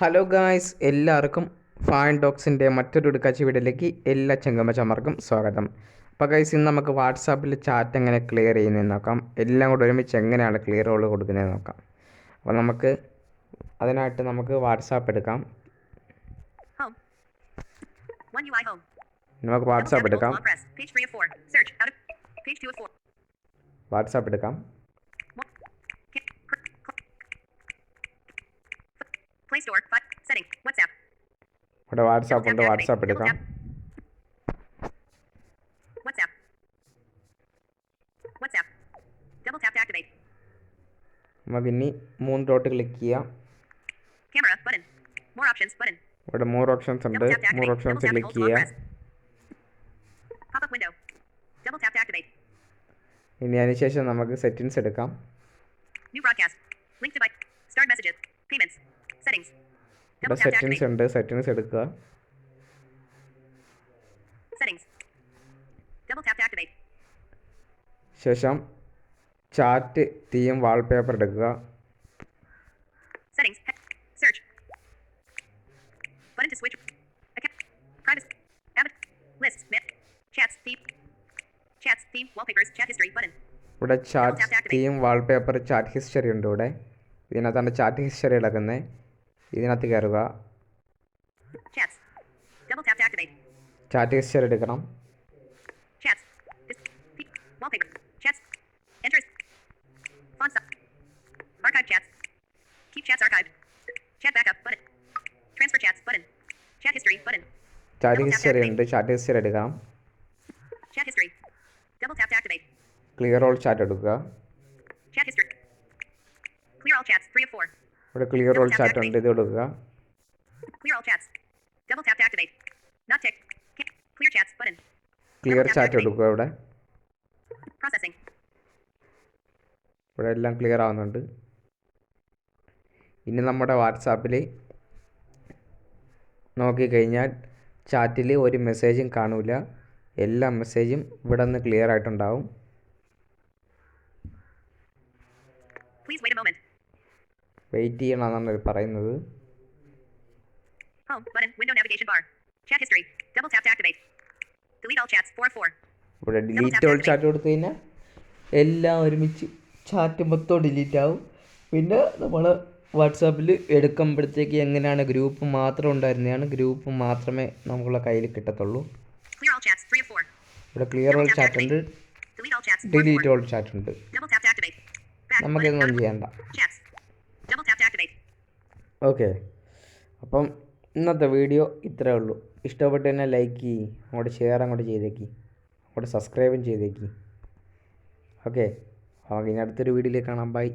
Hello guys, എല്ലാവർക്കും fan ഡോഗ്സിൻ്റെ മറ്റൊരു എടുക്കാച്ച വീഡിയോയിലേക്ക് എല്ലാ ചങ്ങമ്മച്ചമാർക്കും സ്വാഗതം. അപ്പോൾ ഗൈസ്, ഇന്ന് നമുക്ക് വാട്സാപ്പിൽ ചാറ്റ് എങ്ങനെ ക്ലിയർ ചെയ്യുന്നതെന്ന് നോക്കാം. എല്ലാം കൂടെ ഒരുമിച്ച് എങ്ങനെയാണ് ക്ലിയർ റോൾ കൊടുക്കുന്നതെന്ന് നോക്കാം. അപ്പോൾ അതിനായിട്ട് നമുക്ക് വാട്സാപ്പ് എടുക്കാം. നമുക്ക് വാട്സാപ്പ് എടുക്കാം. Play Store, setting, WhatsApp. ഇവിടെ വാട്സാപ്പ് ഉണ്ട്, വാട്സാപ്പ് എടുക്കാം. WhatsApp. Double tap to activate. നമുക്ക് ഇനി 3 ഡോട്ട് ക്ലിക്ക് ചെയ്യാം. Camera button. More options button. ഇവിടെ more options ഉണ്ട്. more options ക്ലിക്ക് ചെയ്യാം. Pop up window. Double tap to activate. ഇനി അതിനുശേഷം നമുക്ക് സെറ്റിംഗ്സ് എടുക്കാം. New broadcast. Link to start messages. Payments. Settings. ഇവിടെ സെറ്റിംഗ്സ് ഉണ്ട്, സെറ്റിംഗ്സ് എടുക്കുക. Settings. Double tap to activate. ശേഷം ചാറ്റ് തീം വാൾപേപ്പർ എടുക്കുക. Settings. Search. Button to switch. Privacy. Avid. Lists. Chats. Theme. Wallpapers. Chat history. Button. ഇവിടെ chat theme wallpaper chat history ഉണ്ട്. ഇതിനകത്താണ് chat history കിടക്കുന്നത്. ഇതിനകത്ത് കയറുക. ചാറ്റ് ഹിസ്റ്ററി എടുക്കണം. Chat history ഉണ്ട്, ചാറ്റ് ഹിസ്റ്ററി എടുക്കാം. ക്ലിയർ ഓൾ ചാറ്റ് എടുക്കുക. Clear all chats, 3 of 4. ഇവിടെ ക്ലിയർ ഓൾ ചാറ്റ് ഉണ്ട്, ഇത് കൊടുക്കുക. Clear all chats. Double tap to activate. Not tick. Clear chats button. Clear chat എടുക്കുക. ഇവിടെ Processing. ഇവിടെ എല്ലാം ക്ലിയർ ആവുന്നുണ്ട്. ഇനി നമ്മുടെ വാട്സാപ്പിൽ നോക്കിക്കഴിഞ്ഞാൽ ചാറ്റിൽ ഒരു മെസ്സേജും കാണൂല. എല്ലാ മെസ്സേജും ഇവിടെ നിന്ന് ക്ലിയർ ആയിട്ടുണ്ടാവും. Please wait a moment. Wait ചെയ്യണമെന്നാണ് പറയുന്നത്. Home button, window navigation bar. Chat history. Double tap to activate. Delete all chats, 4 of 4. ഇവിടെ ഡിലീറ്റ് ഓൾ ചാറ്റ് കൊടുത്തു കഴിഞ്ഞാൽ എല്ലാം ഒരുമിച്ച് ചാറ്റ് മൊത്തം ഡിലീറ്റ് ആവും. പിന്നെ നമ്മൾ വാട്സാപ്പിൽ എടുക്കുമ്പോഴത്തേക്ക് എങ്ങനെയാണ് ഗ്രൂപ്പ് മാത്രം ഉണ്ടായിരുന്നതാണ്, ഗ്രൂപ്പ് മാത്രമേ നമുക്കുള്ള കയ്യിൽ കിട്ടത്തുള്ളൂ. Clear all chats, 3 of 4. ഇവിടെ ക്ലിയർ ഓൾ ചാറ്റ് ഉണ്ട്, Delete all chats, 4 of 4. Delete all chat ഉണ്ട്. Double tap to activate. നമുക്കൊന്നും ചെയ്യണ്ട. Chats. Double tap to activate. Okay, അപ്പം ഇന്നത്തെ വീഡിയോ ഇത്രയേ ഉള്ളൂ. ഇഷ്ടപ്പെട്ട് തന്നെ ലൈക്ക് ചെയ്യ്, അങ്ങോട്ട് ഷെയർ അങ്ങോട്ട് ചെയ്തേക്ക്, അങ്ങോട്ട് സബ്സ്ക്രൈബും ചെയ്തേക്ക്. ഓക്കെ, നമുക്ക് ഇനി അടുത്തൊരു വീഡിയോയിലേക്ക് കാണാം. ബൈ.